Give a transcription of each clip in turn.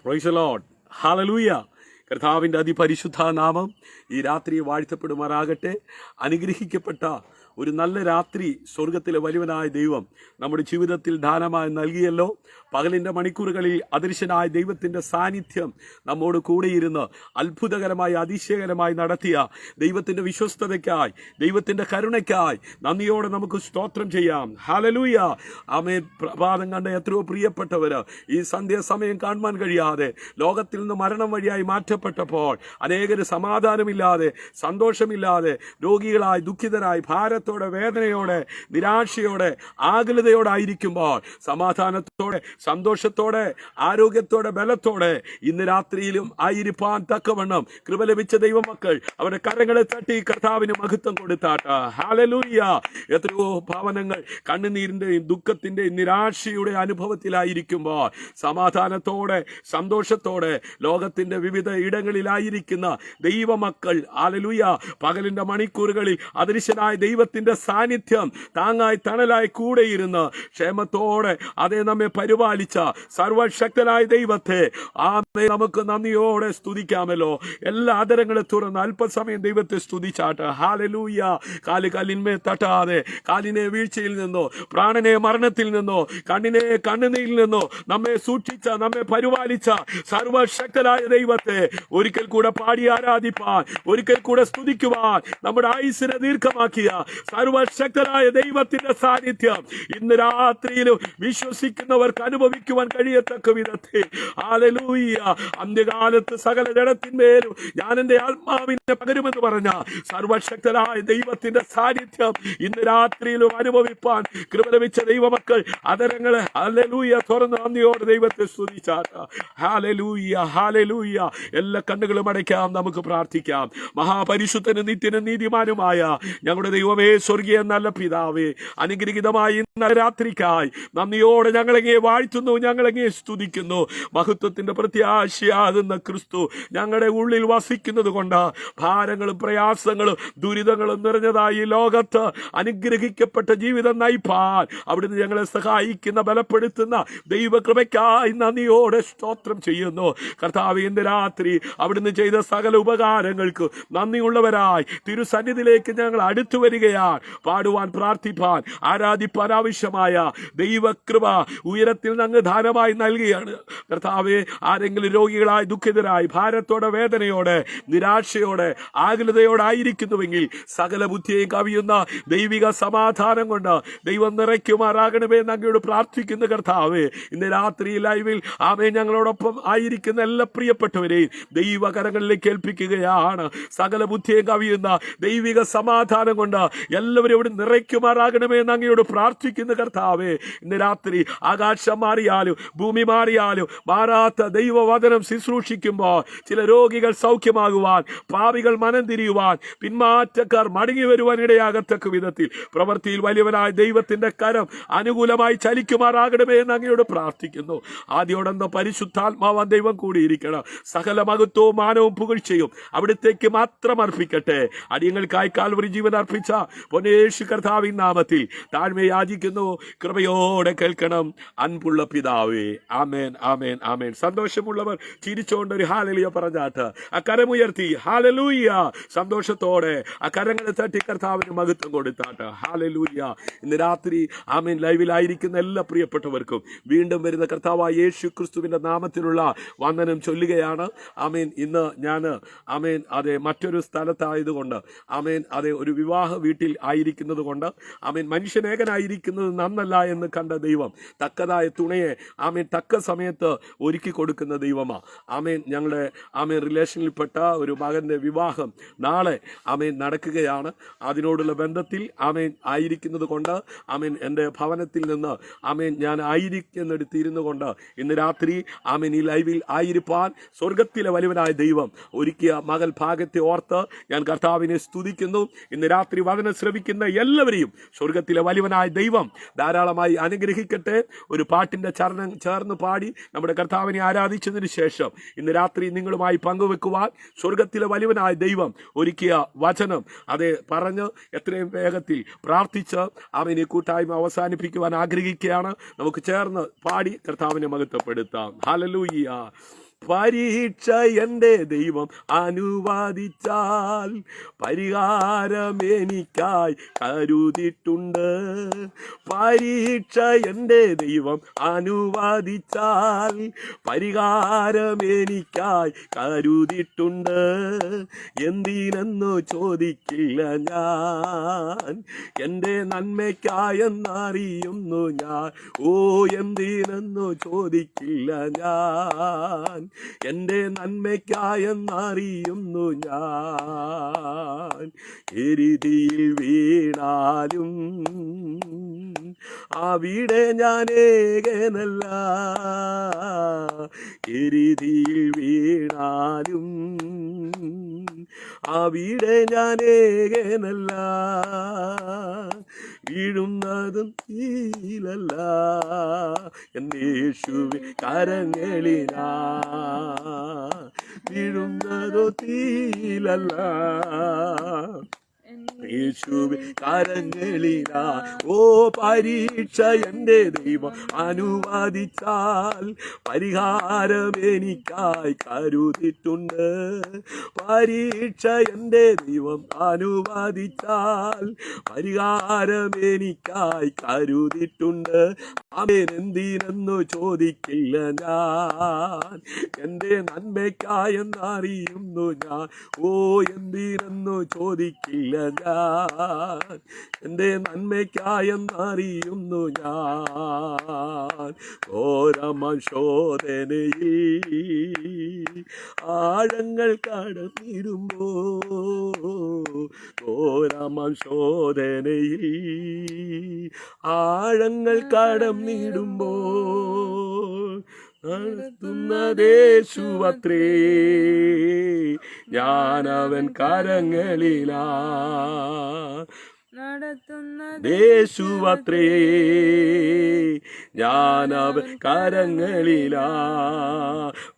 Praise the Lord. Hallelujah. കർത്താവിൻ്റെ അതിപരിശുദ്ധ നാമം ഈ രാത്രി വാഴ്ത്തപ്പെടുമാറാകട്ടെ. അനുഗ്രഹിക്കപ്പെട്ട ഒരു നല്ല രാത്രി സ്വർഗത്തിലെ വലിയവനായ ദൈവം നമ്മുടെ ജീവിതത്തിൽ ദാനമായി നൽകിയല്ലോ. പകലിൻ്റെ മണിക്കൂറുകളിൽ അദൃശ്യനായ ദൈവത്തിൻ്റെ സാന്നിധ്യം നമ്മോട് കൂടെയിരുന്ന് അത്ഭുതകരമായി അതിശയകരമായി നടത്തിയ ദൈവത്തിൻ്റെ വിശ്വസ്തതയ്ക്കായി, ദൈവത്തിൻ്റെ കരുണയ്ക്കായി നന്ദിയോടെ നമുക്ക് സ്തോത്രം ചെയ്യാം. ഹല്ലേലൂയ. ആമേൻ. പ്രഭാതം കണ്ട എത്രയോ പ്രിയപ്പെട്ടവർ ഈ സന്ധ്യാസമയം കാണുവാൻ കഴിയാതെ ലോകത്തിൽ നിന്ന് മരണം വഴിയായി മാറ്റപ്പെട്ടപ്പോൾ അനേകർ സമാധാനമില്ലാതെ, സന്തോഷമില്ലാതെ, രോഗികളായി, ദുഃഖിതരായി, ഭാരത്തോടെ, വേദനയോടെ, നിരാശയോടെ, ആകുലതയോടായിരിക്കുമ്പോൾ സമാധാനത്തോടെ, സന്തോഷത്തോടെ, ആരോഗ്യത്തോടെ, ബലത്തോടെ ഇന്ന് രാത്രിയിലും ആയിരിക്കാൻ തക്കവണ്ണം കൃപ ലഭിച്ച ദൈവമക്കൾ അവരുടെ കരങ്ങളെ തട്ടി കർത്താവിന് മഹത്വം കൊടുത്താട്ടെ. ഹല്ലേലൂയ. എത്രയോ ഭവനങ്ങൾ കണ്ണുനീരിന്റെയും ദുഃഖത്തിന്റെയും നിരാശയുടെ അനുഭവത്തിലായിരിക്കുമ്പോൾ സമാധാനത്തോടെ, സന്തോഷത്തോടെ ലോകത്തിന്റെ വിവിധ ഇടങ്ങളിലായിരിക്കുന്ന ദൈവമക്കൾ ഹല്ലേലൂയ പകലിന്റെ മണിക്കൂറുകളിൽ അദൃശ്യനായ ദൈവത്തിന്റെ സാന്നിധ്യം താങ്ങായി തണലായി കൂടെയിരുന്ന് ക്ഷേമത്തോടെ അതേ നമ്മെ പരിപാലിച്ച സർവശക്തനായ ദൈവത്തെ നമുക്ക് നന്ദിയോടെ സ്തുതിക്കാമല്ലോ. എല്ലാ ആദരങ്ങളെ തുറന്ന് അല്പസമയം ദൈവത്തെ സ്തുതിച്ചാട്ട്. ഹല്ലേലൂയ. കാലിന്മേൽ തട്ടാതെ, കാലിനെ വീഴ്ചയിൽ നിന്നോ, പ്രാണനെ മരണത്തിൽ നിന്നോ, കണ്ണിനെ കണ്ണുനീരിൽ നിന്നോ നമ്മെ സൂക്ഷിച്ച, നമ്മെ പരിപാലിച്ച സർവശക്തനായ ദൈവത്തെ ഒരിക്കൽ കൂടെ പാടി ആരാധിപ്പാൻ, ഒരിക്കൽ കൂടെ സ്തുതിക്കുവാൻ നമ്മുടെ ആയുസ്സിനെ ദീർഘമാക്കിയ സർവശക്തനായ ദൈവത്തിന്റെ സാന്നിധ്യം ഇന്ന് രാത്രിയിലും വിശ്വസിക്കുന്നവർക്ക് അനുഭവിക്കുവാൻ കഴിയത്തക്ക വിധത്തിൽ ഹല്ലേലൂയ അന്ത്യകാലത്ത് സകല ജഡത്തിന്മേലും ഞാൻ എന്റെ ആത്മാവിനെ പകരുമെന്ന് പറഞ്ഞ സർവശക്തനായ ദൈവത്തിന്റെ സാന്നിധ്യം ഇന്ന് രാത്രിയിലും അനുഭവിപ്പാൻ കൃപ ലഭിച്ച ദൈവമക്കൾ അതരങ്ങളെ ഹല്ലേലൂയ തുറന്ന് നന്ദിയോടെ ദൈവത്തെ സ്തുതിച്ചാട്ട. Hallelujah, hallelujah. എല്ലാ കണ്ണുകളും അടയ്ക്കാം, നമുക്ക് പ്രാർത്ഥിക്കാം. മഹാപരിശുദ്ധനും നിത്യനും നീതിമാനുമായ ഞങ്ങളുടെ ദൈവമേ, സ്വർഗീയ നല്ല പിതാവേ, അനുഗ്രഹീതമായി ഇന്ന രാത്രിക്കായി നന്ദിയോടെ ഞങ്ങളെങ്ങനെ വാഴ്ത്തുന്നു, ഞങ്ങളെങ്ങനെ സ്തുതിക്കുന്നു. മഹത്വത്തിന്റെ പ്രത്യാശയാകുന്ന ക്രിസ്തു ഞങ്ങളുടെ ഉള്ളിൽ വസിക്കുന്നത് കൊണ്ട് ഭാരങ്ങളും പ്രയാസങ്ങളും ദുരിതങ്ങളും നിറഞ്ഞതായി ലോകത്ത് അനുഗ്രഹിക്കപ്പെട്ട ജീവിതം നയിപ്പാൻ അവിടുന്ന് ഞങ്ങളെ സഹായിക്കുന്ന, ബലപ്പെടുത്തുന്ന ദൈവകൃപയ്ക്കായി നന്ദിയോടെ സ്തോത്രം ചെയ്യുന്നു. കർത്താവേ, ഇന്ന് രാത്രി അവിടുന്ന് ചെയ്ത സകല ഉപകാരങ്ങൾക്ക് നന്ദിയുള്ളവരായി തിരുസന്നിധിയിലേക്ക് ഞങ്ങൾ അടുത്തു വരികയാണ്. പാടുവാൻ, പ്രാർത്ഥിപ്പാൻ, ആരാധിപ്പാൻ ആവശ്യമായ ദൈവകൃപ ഉയരത്തിൽ ഞങ്ങൾ ദാനമായി നൽകുകയാണ്. കർത്താവേ, ആരെങ്കിലും രോഗികളായി, ദുഃഖിതരായി, ഭാരത്തോടെ, വേദനയോടെ, നിരാശയോടെ, ആകുലതയോടെ ആയിരിക്കുന്നുവെങ്കിൽ സകല ബുദ്ധിയെയും കവിയുന്ന ദൈവിക സമാധാനം കൊണ്ട് ദൈവം നിറയ്ക്കുമാറാകണമേ അങ്ങയോട് പ്രാർത്ഥിക്കുന്ന കർത്താവേ, ഇന്ന് രാത്രി ലൈവിൽ ആമേ ഞങ്ങളോടൊപ്പം ആയിരിക്കുന്ന എല്ലാ പ്രിയപ്പെട്ടവരെയും ദൈവകരങ്ങളിലേക്ക് ഏൽപ്പിക്കുകയാണ്. സകല ബുദ്ധിയെയും കവിയുന്ന ദൈവിക സമാധാനം കൊണ്ട് എല്ലാവരും ഇവിടെ നിറയ്ക്കുമാറാകണമേ അങ്ങയോട് പ്രാർത്ഥിക്കുന്ന കർത്താവേ, ഇന്ന് രാത്രി ആകാശം മാറിയാലും ഭൂമി മാറിയാലും മാറാത്ത ദൈവവചനം ശുശ്രൂഷിക്കുമ്പോൾ ചില രോഗികൾ സൗഖ്യമാകുവാൻ, പാപികൾ മനം തിരിയുവാൻ, പിന്മാറ്റക്കാർ മടങ്ങി വരുവാൻ ഇടയാകത്തക്ക വിധത്തിൽ പ്രവൃത്തിയിൽ വലിയവനായ ദൈവത്തിന്റെ കരം അനുകൂലമായി ചലിക്കുമാറാകണമേ എന്ന് അങ്ങയോട് പ്രാർത്ഥിക്കുന്നു. ആദ്യോടെന്ന പരിശുദ്ധാത്മാവാൻ ദൈവം കൂടിയിരിക്കണം. സകല മഹത്വവും മാനവും പുകഴ്ചയും അവിടുത്തേക്ക് മാത്രം അർപ്പിക്കട്ടെ. അടിയങ്ങൾക്കായി കാൽവരി ജീവൻ അർപ്പിച്ച പൊന്നേശു കർത്താവിൻ നാമത്തിൽ താഴ്മ യാചിക്കുന്നു. കൃപയോടെ കേൾക്കണം അൻപുള്ള പിതാവേ. ആമേൻ, ആമേൻ, ആമേൻ. സന്തോഷമുള്ളവർ ചിരിച്ചുകൊണ്ട് ഒരു ഹാലലിയ പറഞ്ഞാട്ട് ആ കരമുയർത്തി ഹല്ലേലൂയ സന്തോഷത്തോടെ ആ കരങ്ങളെ തട്ടി കർത്താവിന് മഹത്വം കൊടുത്താട്ട്. ഹല്ലേലൂയ. ഇന്ന് രാത്രി ആമേൻ ലൈവിലായിരിക്കുന്ന എല്ലാ പ്രിയപ്പെട്ടവർക്കും വീണ്ടും വരുന്ന കർത്താവായ യേശു ക്രിസ്തുവിന്റെ നാമത്തിലുള്ള വന്ദനം ചൊല്ലുകയാണ്. ആമേൻ. ഇന്ന് ഞാൻ ആമേൻ അതെ മറ്റൊരു സ്ഥലത്തായതുകൊണ്ട് ആമേൻ അതെ ഒരു വിവാഹ വീട്ടിൽ ആയിരിക്കുന്നത് കൊണ്ട് ആമേൻ മനുഷ്യനേകനായിരിക്കുന്നത് നന്നല്ല എന്ന് കണ്ട ദൈവം തക്കതായ തുണയെ ആമേൻ തക്ക സമയത്ത് ഒരുക്കി കൊടുക്കുന്ന ദൈവമാ. ആമേൻ ഞങ്ങളുടെ ആമേൻ റിലേഷനിൽപ്പെട്ട ഒരു മകന്റെ വിവാഹം നാളെ ആമേൻ നടക്കുകയാണ്. അതിനോടുള്ള ബന്ധത്തിൽ ആമേൻ ആയിരിക്കുന്നത് കൊണ്ട് ആമേൻ എൻ്റെ ഭവനത്തിൽ നിന്ന് ആമേൻ ഞാൻ ആയിരിക്കുന്നിടത്ത് ഇരുന്നു കൊണ്ട് ഇന്ന് രാത്രി ആമേൻ ഈ ലൈവിൽ ആയിരിക്കാൻ സ്വർഗത്തിലെ വലിയവനായ ദൈവം ഒരുക്കിയ മകൾ ഭാഗത്തെ ഓർത്ത് ഞാൻ കർത്താവിനെ സ്തുതിക്കുന്നു. ഇന്ന് രാത്രി വചനം ശ്രവിക്കുന്ന എല്ലാവരെയും സ്വർഗത്തിലെ വലിയവനായ ദൈവം ധാരാളമായി അനുഗ്രഹിക്കട്ടെ. ഒരു പാട്ടിന്റെ ചരണം ചേർന്ന് പാടി നമ്മുടെ കർത്താവിനെ ആരാധിച്ചതിന് ശേഷം ഇന്ന് രാത്രി നിങ്ങളുമായി പങ്കുവെക്കുവാൻ സ്വർഗത്തിലെ വലിയവനായ ദൈവം ഒരുക്കിയ വചനം അതെ പറഞ്ഞ് എത്രയും വേഗത്തിൽ പ്രാർത്ഥിച്ച് അവൻ ഈ കൂട്ടായ്മ അവസാനിപ്പിക്കുവാൻ ആഗ്രഹിക്കുകയാണ്. നമുക്ക് ചേർന്ന് പാടി കർത്താവിനെ മഹത്വപ്പെടുത്താം. ഹല്ലേലൂയ. പരീക്ഷ എൻ്റെ ദൈവം അനുവദിച്ചാൽ പരിഹാരം എനിക്കായി കരുതിയിട്ടുണ്ട്. പരീക്ഷ എൻ്റെ ദൈവം അനുവദിച്ചാൽ പരിഹാരം എനിക്കായി കരുതിയിട്ടുണ്ട്. എന്തിനെന്നു ചോദിക്കില്ല ഞാൻ, എൻ്റെ നന്മയ്ക്കായെന്നറിയുന്നു ഞാൻ. ഓ, എന്തിനെന്നു ചോദിക്കില്ല ഞാൻ, എൻ്റെ നന്മയ്ക്കായെന്നറിയുന്നു ഞാൻ. എരിതിയിൽ വീണാലും അവിടെ ഞാൻ ഏകനല്ല, എരിതിയിൽ വീണാലും അവിടെ ഞാൻ ഏകനല്ല. വീഴുന്നതും തീയിലല്ല, എൻ്റെ യേശുവേ കരങ്ങളിലാ. വീഴുന്നതോ തീയിലല്ല, യേശുവേ കരങ്ങളിലാ. ഓ, പരീക്ഷ എൻ്റെ ദൈവം അനുവദിച്ചാൽ പരിഹാരം എനിക്കായി കരുതിയിട്ടുണ്ട്. പരീക്ഷ എൻ്റെ ദൈവം അനുവദിച്ചാൽ പരിഹാരം എനിക്കായി കരുതിയിട്ടുണ്ട്. ആമേൻ. എന്തിനെന്നു ചോദിക്കില്ല ഞാൻ, എൻ്റെ നന്മയ്ക്കായെന്നറിയുന്നു ഞാൻ. ഓ, എന്തിനെന്നു ചോദിക്കില്ല ഞാൻ, എൻ്റെ നന്മയ്ക്കായെന്നറിയുന്നു ഞാൻ. ഘോരമശോധനയിൽ ആഴങ്ങൾ കടന്നിടുമ്പോ, ഘോരമശോധനയിൽ ആഴങ്ങൾ കടന്നിടുമ്പോ നടത്തുന്നതേശുവത്രേ, ഞാനവൻ കരങ്ങളിലാ. യേശുവത്രേ, ഞാനവൻ കരങ്ങളിലാ.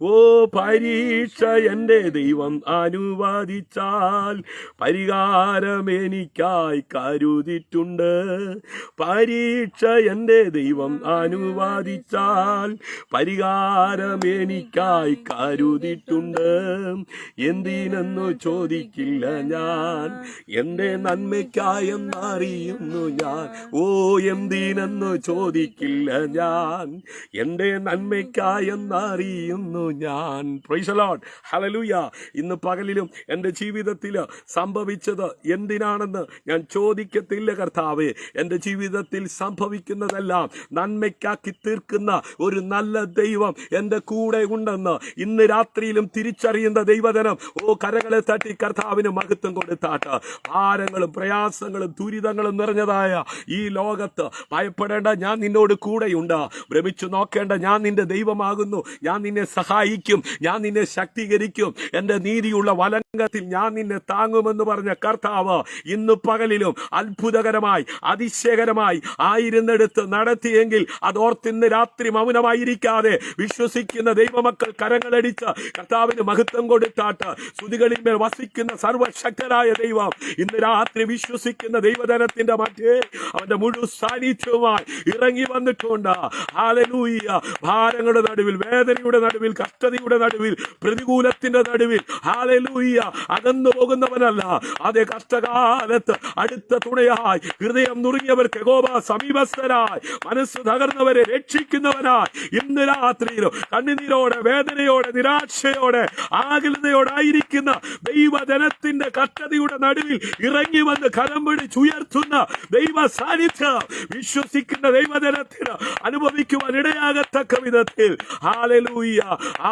ഓ, പരീക്ഷ എൻ്റെ ദൈവം അനുവദിച്ചാൽ പരിഹാരം എനിക്കായി കരുതിയിട്ടുണ്ട്. പരീക്ഷ എൻ്റെ ദൈവം അനുവദിച്ചാൽ പരിഹാരം എനിക്കായി കരുതിയിട്ടുണ്ട്. എന്തിനെന്നു ചോദിക്കില്ല ഞാൻ, എൻ്റെ നന്മയ്ക്കായെന്നറിയുന്നു ഞാൻ. ഓ, എന്തിനെന്നു ചോദിക്കില്ല ഞാൻ, എൻ്റെ നന്മയ്ക്കായെന്നറിയുന്നു ഞാൻ. Praise the Lord, hallelujah. ഇന്ന് പകലിലും എൻ്റെ ജീവിതത്തിൽ സംഭവിച്ചത് എന്തിനാണെന്ന് ഞാൻ ചോദിക്കത്തില്ല കർത്താവേ. എൻ്റെ ജീവിതത്തിൽ സംഭവിക്കുന്നതെല്ലാം നന്മയ്ക്കാക്കി തീർക്കുന്ന ഒരു നല്ല ദൈവം എൻ്റെ കൂടെ ഉണ്ടെന്ന് ഇന്ന് രാത്രിയിലും തിരിച്ചറിയുന്ന ദൈവജനം, ഓ, കരങ്ങളെ തട്ടി കർത്താവിന് മഹത്വം കൊടുത്താട്ട്. ഭാരങ്ങളും പ്രയാസങ്ങളും ദുരിതങ്ങളും നിറഞ്ഞതായ ഈ ലോകത്ത് ഭയപ്പെടേണ്ട, ഞാൻ നിന്നോട് കൂടെയുണ്ട്. ഭ്രമിച്ചു നോക്കേണ്ട, ഞാൻ നിന്റെ ദൈവമാകുന്നു. ഞാൻ നിന്നെ സഹായിക്കും, ഞാൻ നിന്നെ ശക്തീകരിക്കും. എൻ്റെ നീതിയുള്ള വലങ്കത്തിൽ ഞാൻ നിന്നെ താങ്ങുമെന്ന് പറഞ്ഞ കർത്താവ് ഇന്ന് പകലിലും അത്ഭുതകരമായി അതിശയകരമായി ആയിരുന്നെടുത്ത് നടത്തിയെങ്കിൽ അതോർത്തിന്ന് രാത്രി മൗനമായിരിക്കാതെ വിശ്വസിക്കുന്ന ദൈവമക്കൾ കരങ്ങളടിച്ച് കർത്താവിന് മഹത്വം കൊടുത്താട്ട്. സ്തുതികളിൽ മേൽ വസിക്കുന്ന സർവശക്തനായ ദൈവം ഇന്ന് രാത്രി വിശ്വസിക്കുന്ന ദൈവജനത്തിന്റെ മധ്യേ അവന്റെ മുഴുവൻ സാന്നിധ്യവുമായി ഇറങ്ങി വന്നിട്ടുണ്ട്. ഹല്ലേലൂയ. ഭാരങ്ങളുടെ നടുവിൽ, വേദനയുടെ നടുവിൽ, കഷ്ടതയുടെ നടുവിൽ, പ്രതികൂലത്തിന്റെ നടുവിൽ, ഹല്ലേലൂയ, അകന്നു പോകുന്നവനല്ല. അതേ കഷ്ടകാലത്ത് അടുത്ത തുണയായി, ഹൃദയം നുറുങ്ങിയവർക്ക് യഹോവ സമീപസ്ഥനായി, മനസ്സ് തകർന്നവരെ രക്ഷിക്കുന്നവനായി ഇന്ന് രാത്രിയിലും കണ്ണുനീരോടെ, വേദനയോടെ, നിരാശയോടെ, ആകുലതയോടായിരിക്കുന്ന ദൈവജനത്തിന്റെ കഷ്ടതയുടെ നടുവിൽ ഇറങ്ങി വന്ന് കരം പിടിച്ചുയർത്തുന്ന ദൈവ സാന്നിധ്യം വിശ്വസിക്കുന്ന ദൈവജനത്തിന് അനുഭവിക്കുവാൻ ഇടയാകത്തക്ക വിധത്തിൽ, ഹല്ലേലൂയ,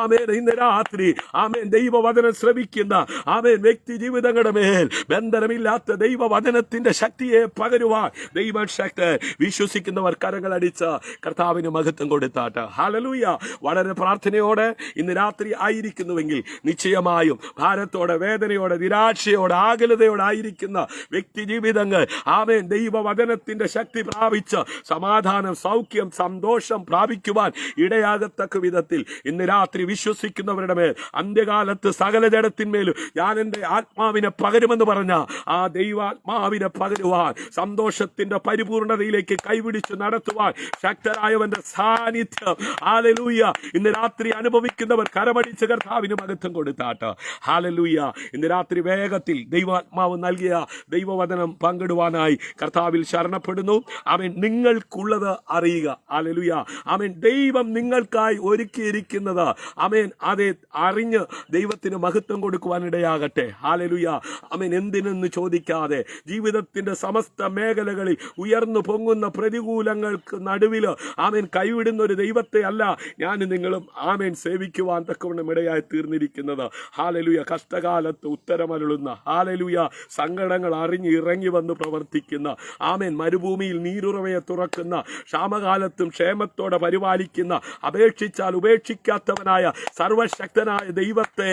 ആമേൻ, ഇന്ന് രാത്രി ആമേൻ ദൈവവചനം ശ്രവിക്കുന്ന ആമേൻ വ്യക്തി ജീവിതങ്ങളുടെ മേൽ ബന്ധനമില്ലാത്ത ദൈവവചനത്തിന്റെ ശക്തിയെ പകരുവാൻ ദൈവശക്തൻ വിശ്വസിക്കുന്നവർ കരങ്ങളടിച്ച് കർത്താവിന് മഹത്വം കൊടുത്താട്ട്. ഹല്ലേലൂയ. വളരെ പ്രാർത്ഥനയോടെ ഇന്ന് രാത്രി ആയിരിക്കുന്നുവെങ്കിൽ നിശ്ചയമായും ഭാരത്തോടെ, വേദനയോടെ, നിരാശയോടെ, ആകുലതയോടെ ആയിരിക്കുന്ന വ്യക്തി ജീവിതങ്ങൾ ആമേൻ ദൈവവചനത്തിന്റെ ശക്തി പ്രാപിച്ച് സമാധാനം, സൗഖ്യം, സന്തോഷം പ്രാപിക്കുവാൻ ഇടയാകത്തക്ക വിധത്തിൽ ഇന്ന് രാത്രി വിശ്വസിക്കുന്നവരുടെ മേൽ അന്ത്യകാലത്ത് സകല ജഡത്തിന്മേലും ഞാൻ എൻ്റെ ആത്മാവിനെ പകരുമെന്ന് പറഞ്ഞ ആ ദൈവാത്മാവിനെ പകരുവാൻ, സന്തോഷത്തിന്റെ പരിപൂർണതയിലേക്ക് കൈപിടിച്ച് നടത്തുവാൻ ശക്തരായവന്റെ സാന്നിധ്യം ഹല്ലേലൂയ ഇന്ന് രാത്രി അനുഭവിക്കുന്നവർ കരമടിച്ച് കർത്താവിന് മഹത്വം കൊടുത്താട്ട്. ഹല്ലേലൂയ ഇന്ന് രാത്രി വേഗത്തിൽ ദൈവാത്മാവ് നൽകിയ ദൈവവചനം പങ്കിടുവാനായി കർത്താവിൽ ശരണപ്പെടുന്നു. ആമേൻ. നിങ്ങൾക്കുള്ളത് അറിയുക. ഹല്ലേലൂയ. ആമേൻ. ദൈവം നിങ്ങൾക്കായി ഒരുക്കിയിരിക്കുന്നത് ആമേൻ അതെ അറിഞ്ഞ് ദൈവത്തിന് മഹത്വം കൊടുക്കുവാനിടയാകട്ടെ. ഹല്ലേലൂയ. ആമേൻ. എന്തിനെന്ന് ചോദിക്കാതെ ജീവിതത്തിന്റെ സമസ്ത മേഖലകളിൽ ഉയർന്നു പൊങ്ങുന്ന പ്രതികൂലങ്ങൾക്ക് നടുവിൽ ആമേൻ കൈവിടുന്ന ഒരു ദൈവത്തെ അല്ല ഞാൻ നിങ്ങളും ആമേൻ സേവിക്കുവാൻ തക്കവണ്ണം ഇടയായി തീർന്നിരിക്കുന്നത്. ഹല്ലേലൂയ. കഷ്ടകാലത്ത് ഉത്തരമരുളുന്ന, ഹല്ലേലൂയ സങ്കടങ്ങൾ അറിഞ്ഞ് ഇറങ്ങി വന്ന് പ്രവർത്തിക്കുന്ന, ആമേൻ മരുഭൂമിയിൽ നീരുറവയെ തുറക്കുന്ന, ക്ഷാമകാലത്തും ക്ഷേമത്തോടെ പരിപാലിക്കുന്ന, അപേക്ഷിച്ചാൽ ഉപേക്ഷിക്കാത്തവനായ സർവശക്തനായ ദൈവത്തെ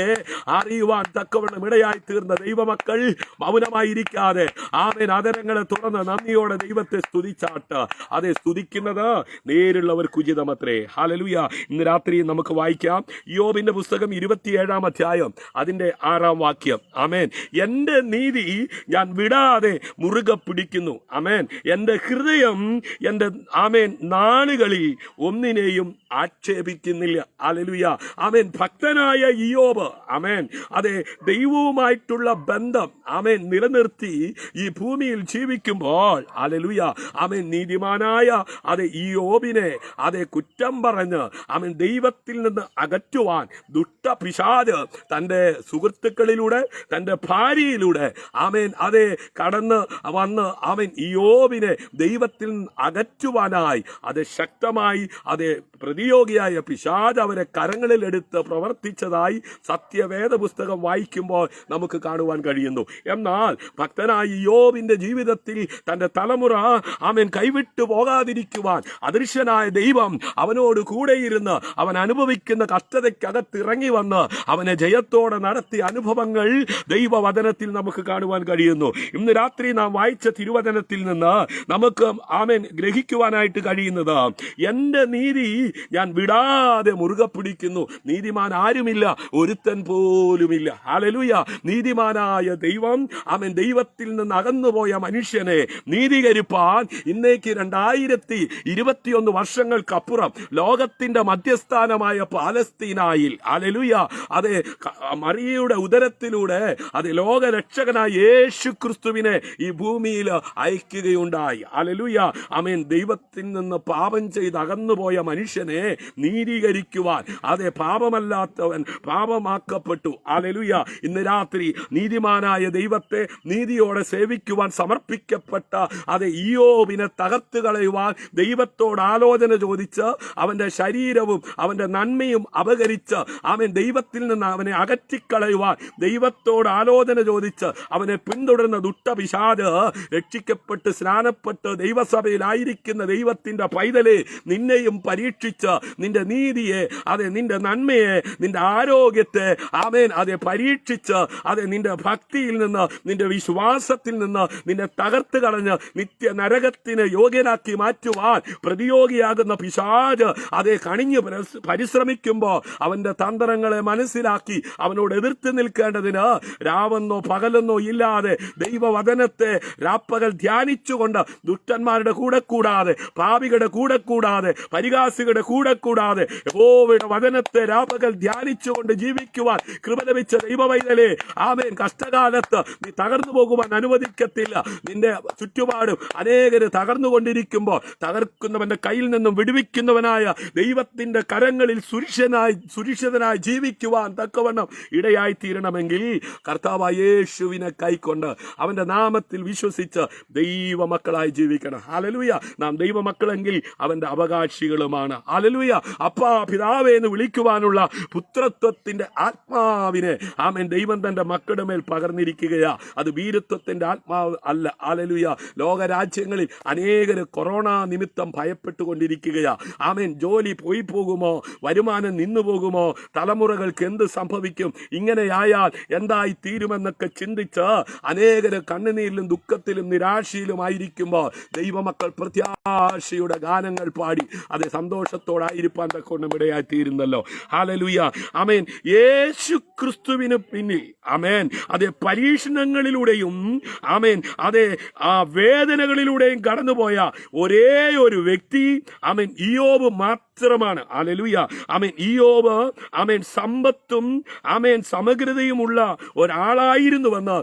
അറിയുവാൻ തക്കവണ്ണം ഇടയായി തീർന്ന ദൈവമക്കൾ മൗനമായിരിക്കാതെ ആമേൻ അതരങ്ങളെ തുറന്ന് നന്ദിയോടെ ദൈവത്തെ സ്തുതിച്ചാട്ട്. അതെ, സ്തുതിക്കുന്നത് നേരുള്ളവർക്ക് ഉചിതമത്രേ. ഹല്ലേലൂയ. ഇന്ന് രാത്രി നമുക്ക് വായിക്കാം യോബിന്റെ പുസ്തകം 27-ാം അധ്യായം അതിന്റെ 6-ാം വാക്യം. ആമേൻ. എൻ്റെ നീതി ഞാൻ വിടാതെ മുറുകെ പിടിക്കുന്നു. ആമേൻ. എൻ്റെ ഹൃദയം എൻ്റെ ആമേൻ നാളുകളിൽ ഒന്നിനെയും ആക്ഷേപിക്കുന്നില്ല. ഹല്ലേലൂയ. ആമേൻ. ഭക്തനായ ഇയ്യോബ് ആമേൻ അതെ ദൈവവുമായിട്ടുള്ള ബന്ധം ആമേൻ നിലനിർത്തി ഈ ഭൂമിയിൽ ജീവിക്കുമ്പോൾ ഹല്ലേലൂയ ആമേൻ നീതിമാനായ അതെ ഇയ്യോബിനെ അതെ കുറ്റം പറഞ്ഞ് ആമേൻ ദൈവത്തിൽ നിന്ന് അകറ്റുവാൻ ദുഷ്ടപിശാച് തൻ്റെ സുഹൃത്തുക്കളിലൂടെ തൻ്റെ ഭാര്യയിലൂടെ ആമേൻ അതെ കടന്ന് വന്ന് ആമേൻ ഇയ്യോബിനെ ദൈവത്തിൽ നിന്ന് അകറ്റുവാനായി അത് ശക്തമായി അതെ പ്രതിയോഗിയായ പിശാച് അവരെ കരങ്ങളിലെടുത്ത് പ്രവർത്തിച്ചതായി സത്യവേദ പുസ്തകം വായിക്കുമ്പോൾ നമുക്ക് കാണുവാൻ കഴിയുന്നു. എന്നാൽ ഭക്തനായ ഇയ്യോബിന്റെ ജീവിതത്തിൽ തന്റെ തലമുറ ആമേൻ കൈവിട്ടു പോകാതിരിക്കുവാൻ അദൃശ്യനായ ദൈവം അവനോട് കൂടെയിരുന്ന് അവൻ അനുഭവിക്കുന്ന കഷ്ടതയ്ക്കകത്തിറങ്ങി വന്ന് അവനെ ജയത്തോടെ നടത്തിയ അനുഭവങ്ങൾ ദൈവവചനത്തിൽ നമുക്ക് കാണുവാൻ കഴിയുന്നു. ഇന്ന് രാത്രി നാം വായിച്ച തിരുവചനത്തിൽ നിന്ന് നമുക്ക് ആമേൻ ഗ്രഹിക്കുവാനായിട്ട് കഴിയുന്നത് എൻ്റെ നീതി ഞാൻ വിടാതെ മുറുകെ പിടിക്കുന്നു. നീതിമാൻ ആരുമില്ല, ഒരുത്തൻ പോലുമില്ല. ഹല്ലേലൂയ. നീതിമാനായ ദൈവം ആമേൻ ദൈവത്തിൽ നിന്ന് അകന്നുപോയ മനുഷ്യനെ നീതീകരിപ്പാൻ ഇന്നേക്ക് 2021 വർഷങ്ങൾക്കപ്പുറം ലോകത്തിന്റെ മധ്യസ്ഥാനമായ പാലസ്തീനായിൽ ഹല്ലേലൂയ അതെ മറിയയുടെ ഉദരത്തിലൂടെ അത് ലോകരക്ഷകനായ യേശു ക്രിസ്തുവിനെ ഈ ഭൂമിയിൽ അയക്കുകയുണ്ടായി. ഹല്ലേലൂയ. ആമേൻ. ദൈവത്തിൽ നിന്ന് പാപം ചെയ്ത് അകന്നുപോയ മനുഷ്യനെ നീതീകരിക്കുവാൻ അതെ പാപമല്ലാത്തവൻ പാപമാക്കപ്പെട്ടു. ഹല്ലേലൂയ. ഇന്ന് രാത്രി നീതിമാനായ ദൈവത്തെ നീതിയോടെ സേവിക്കുവാൻ സമർപ്പിക്കപ്പെട്ട അതെ ഇയ്യോബിനെ തകർത്ത് കളയുവാൻ ദൈവത്തോട് ആലോചന ചോദിച്ച് അവന്റെ ശരീരവും അവന്റെ നന്മയും അപകരിച്ച് അവൻ ദൈവത്തിൽ നിന്ന് അവനെ അകറ്റിക്കളയുവാൻ ദൈവത്തോട് ആലോചന ചോദിച്ച് അവനെ പിന്തുടരുന്ന ദുഷ്ടപിശാച് രക്ഷിക്കപ്പെട്ട് സ്നാനപ്പെട്ട് ദൈവസഭയിലായിരിക്കുന്ന ദൈവത്തിന്റെ പൈതലെ നിന്നെയും പരീക്ഷിച്ച് നിന്റെ നീതിയെ അതെ നിന്റെ നന്മയെ നിന്റെ ആരോഗ്യത്തെ ആമേൻ അതെ പരീക്ഷിച്ച് അതെ നിന്റെ ഭക്തിയിൽ നിന്ന് നിന്റെ വിശ്വാസത്തിൽ നിന്ന് നിന്നെ തകർത്ത് കളഞ്ഞ് നിത്യ നരകത്തിന് യോഗ്യനാക്കി മാറ്റുവാൻ പ്രതിയോഗിയാകുന്ന പിശാച് അതെ കണിഞ്ഞ് പരിശ്രമിക്കുമ്പോൾ അവന്റെ തന്ത്രങ്ങളെ മനസ്സിലാക്കി അവനോട് എതിർത്ത് നിൽക്കേണ്ടതിന് രാവെന്നോ പകലെന്നോ ഇല്ലാതെ ദൈവവചനത്തെ രാപ്പകൽ ധ്യാനിച്ചുകൊണ്ട് ദുഷ്ടന്മാരുടെ കൂടെ കൂടാതെ പാപികളുടെ കൂടെ കൂടാതെ പരിഹാസികളുടെ കൂടെ കൂടാതെ യഹോവയുടെ വചനത്തെ രാപ്പകൽ ധ്യാനിച്ചുകൊണ്ട് ജീവിക്കുവാൻ കൃപ ലഭിച്ച ദൈവവൈതലേ ആമേൻ. കഷ്ടകാലത്ത് നീ തകർന്നു പോകുവാൻ അനുവദിക്കത്തില്ല. നിന്റെ ചുറ്റുപാടും അനേകര് തകർന്നുകൊണ്ടിരിക്കുമ്പോൾ തകർക്കുന്നവന്റെ കയ്യിൽ നിന്നും വിടുവിക്കുന്നവനായ ദൈവത്തിന്റെ കരങ്ങളിൽ സുരക്ഷിതനായി ജീവിക്കുവാൻ തക്കവണ്ണം ഇടയായി തീരണമെങ്കിൽ കർത്താവായ യേശുവിനെ കൈക്കൊണ്ട് അവന്റെ നാമത്തിൽ വിശ്വസിച്ച് ദൈവമക്കളായി ജീവിക്കണം. ഹല്ലേലൂയ. നാം ദൈവമക്കളെങ്കിൽ അവന്റെ അവകാശികളുമാണ്. ഹല്ലേലൂയ. അപ്പാ പിതാവേ എന്ന് വിളിക്കുവാനുള്ള പുത്രത്വത്തിന്റെ ആത്മാവിനെ ആമേൻ ദൈവം തന്റെ മക്കളുടെ മേൽ പകർന്നിരിക്കുകയാ. അത് വീരത്വത്തിന്റെ ആത്മാവ് അല്ല. ഹല്ലേലൂയ. ലോകരാജ്യങ്ങളിൽ അനേകര് കൊറോണ നിമിത്തം ഭയപ്പെട്ടുകൊണ്ടിരിക്കുകയാ. ആമേൻ. ജോലി പോയി പോകുമോ, വരുമാനം നിന്നു പോകുമോ, തലമുറകൾക്ക് എന്ത് സംഭവിക്കും, ഇങ്ങനെയായാൽ എന്തായി തീരുമെന്നൊക്കെ ചിന്തിച്ച് അനേകര് കണ്ണുനീരിലും ദുഃഖത്തിലും നിരാശയിലുമായിരിക്കുമ്പോൾ ദൈവമക്കൾ പ്രത്യാശയുടെ ഗാനങ്ങൾ പാടി അത് സന്തോഷത്തോടായിരിക്കാൻ തക്കവണ്ണം ഇടയായി തീരുന്നല്ലോ. ഹല്ലേലൂയ. ആമേൻ. യേശു ക്രിസ്തുവിന് പിന്നിൽ ആമേൻ അതേ പരീക്ഷണങ്ങളിലൂടെയും ആമേൻ അതേ ആ വേദനകളിലൂടെയും കടന്നുപോയ ഒരേ ഒരു വ്യക്തി ആമേൻ ഇയ്യോബ് മാത്രമാണ്. ഹല്ലേലൂയ. ആമേൻ. ഇയ്യോബ് ആമേൻ സമ്പത്തും ആമേൻ സമഗ്രതയുമുള്ള ഒരാളായിരുന്നുവെന്ന്